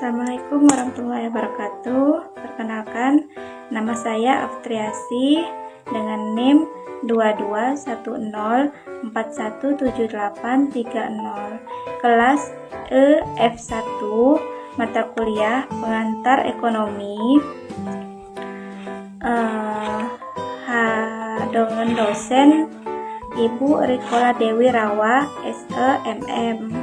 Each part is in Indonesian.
Assalamualaikum warahmatullahi wabarakatuh. Perkenalkan, nama saya Aftriasi dengan NIM 2210417830, kelas EF1, mata kuliah pengantar ekonomi, dengan dosen Ibu Rikola Dewi Rawa, SEMM.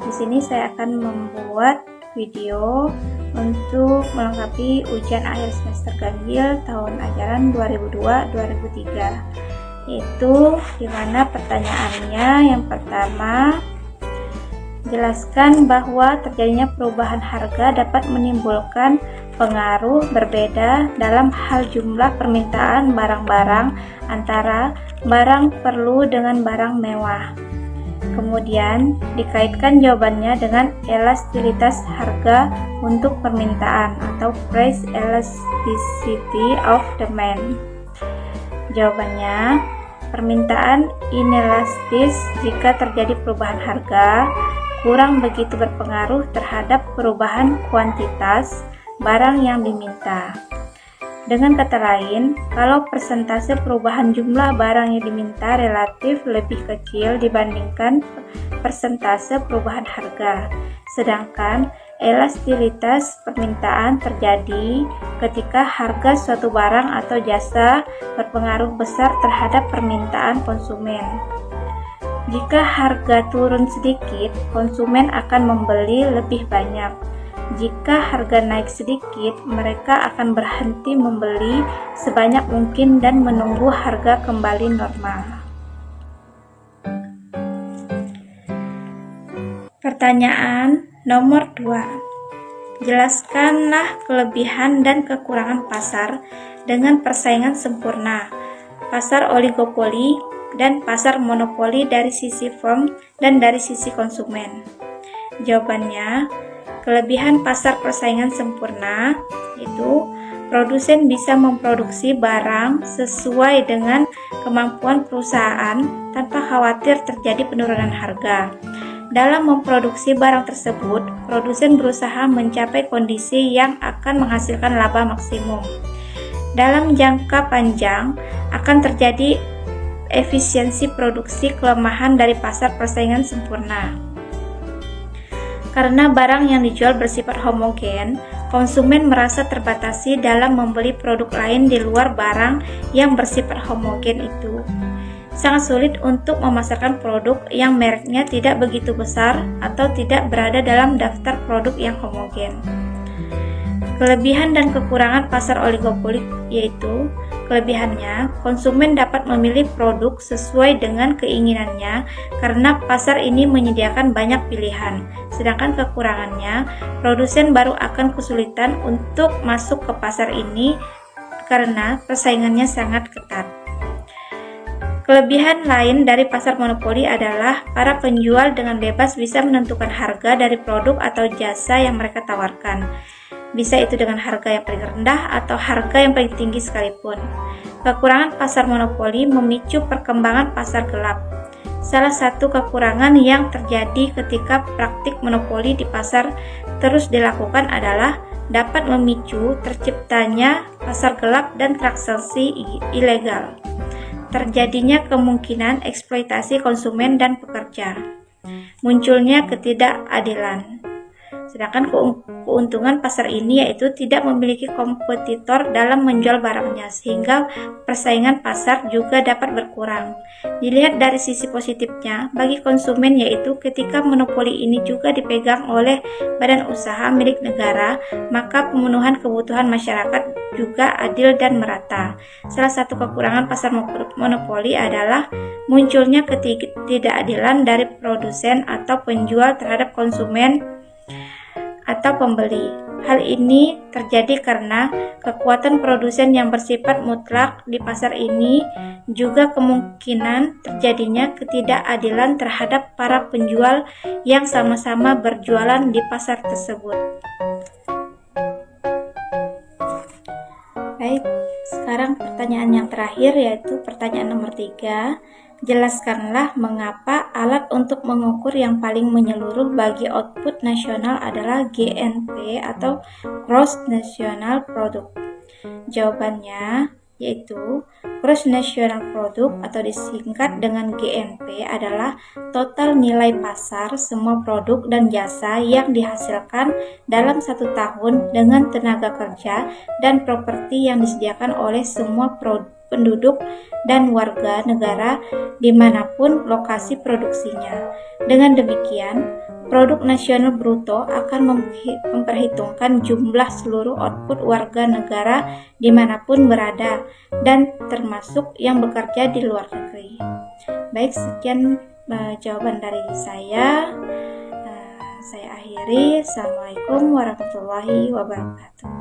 Di sini saya akan membuat video untuk melengkapi ujian akhir semester ganjil tahun ajaran 2002-2003, yaitu dimana pertanyaannya yang pertama, jelaskan bahwa terjadinya perubahan harga dapat menimbulkan pengaruh berbeda dalam hal jumlah permintaan barang-barang antara barang perlu dengan barang mewah. Kemudian dikaitkan jawabannya dengan elastisitas harga untuk permintaan atau price elasticity of demand. Jawabannya, permintaan inelastis jika terjadi perubahan harga kurang begitu berpengaruh terhadap perubahan kuantitas barang yang diminta. Dengan kata lain, kalau persentase perubahan jumlah barang yang diminta relatif lebih kecil dibandingkan persentase perubahan harga, sedangkan elastisitas permintaan terjadi ketika harga suatu barang atau jasa berpengaruh besar terhadap permintaan konsumen. Jika harga turun sedikit, konsumen akan membeli lebih banyak. Jika harga naik sedikit, mereka akan berhenti membeli sebanyak mungkin dan menunggu harga kembali normal. Pertanyaan nomor 2. Jelaskanlah kelebihan dan kekurangan pasar dengan persaingan sempurna, pasar oligopoli, dan pasar monopoli dari sisi firm dan dari sisi konsumen. Jawabannya, kelebihan pasar persaingan sempurna yaitu produsen bisa memproduksi barang sesuai dengan kemampuan perusahaan tanpa khawatir terjadi penurunan harga. Dalam memproduksi barang tersebut, produsen berusaha mencapai kondisi yang akan menghasilkan laba maksimum. Dalam jangka panjang akan terjadi efisiensi produksi kelemahan dari pasar persaingan sempurna. Karena barang yang dijual bersifat homogen, konsumen merasa terbatasi dalam membeli produk lain di luar barang yang bersifat homogen itu. Sangat sulit untuk memasarkan produk yang mereknya tidak begitu besar atau tidak berada dalam daftar produk yang homogen. Kelebihan dan kekurangan pasar oligopolik yaitu, kelebihannya, konsumen dapat memilih produk sesuai dengan keinginannya karena pasar ini menyediakan banyak pilihan. Sedangkan kekurangannya, produsen baru akan kesulitan untuk masuk ke pasar ini karena persaingannya sangat ketat. Kelebihan lain dari pasar monopoli adalah para penjual dengan bebas bisa menentukan harga dari produk atau jasa yang mereka tawarkan. Bisa itu dengan harga yang paling rendah atau harga yang paling tinggi sekalipun. Kekurangan pasar monopoli memicu perkembangan pasar gelap. Salah satu kekurangan yang terjadi ketika praktik monopoli di pasar terus dilakukan adalah dapat memicu terciptanya pasar gelap dan transaksi ilegal. Terjadinya kemungkinan eksploitasi konsumen dan pekerja. Munculnya ketidakadilan. Sedangkan keuntungan pasar ini yaitu tidak memiliki kompetitor dalam menjual barangnya, sehingga persaingan pasar juga dapat berkurang. Dilihat dari sisi positifnya, bagi konsumen yaitu ketika monopoli ini juga dipegang oleh badan usaha milik negara, maka pemenuhan kebutuhan masyarakat juga adil dan merata. Salah satu kekurangan pasar monopoli adalah munculnya ketidakadilan dari produsen atau penjual terhadap konsumen atau pembeli. Hal ini terjadi karena kekuatan produsen yang bersifat mutlak di pasar ini juga kemungkinan terjadinya ketidakadilan terhadap para penjual yang sama-sama berjualan di pasar tersebut. Baik, sekarang pertanyaan yang terakhir yaitu pertanyaan nomor 3. Jelaskanlah mengapa alat untuk mengukur yang paling menyeluruh bagi output nasional adalah GNP atau Gross National Product. Jawabannya yaitu Gross National Product atau disingkat dengan GNP adalah total nilai pasar semua produk dan jasa yang dihasilkan dalam satu tahun dengan tenaga kerja dan properti yang disediakan oleh semua penduduk dan warga negara dimanapun lokasi produksinya. Dengan demikian, produk nasional bruto akan memperhitungkan jumlah seluruh output warga negara dimanapun berada dan termasuk yang bekerja di luar negeri. Baik, sekian jawaban dari saya. Saya akhiri. Assalamualaikum warahmatullahi wabarakatuh.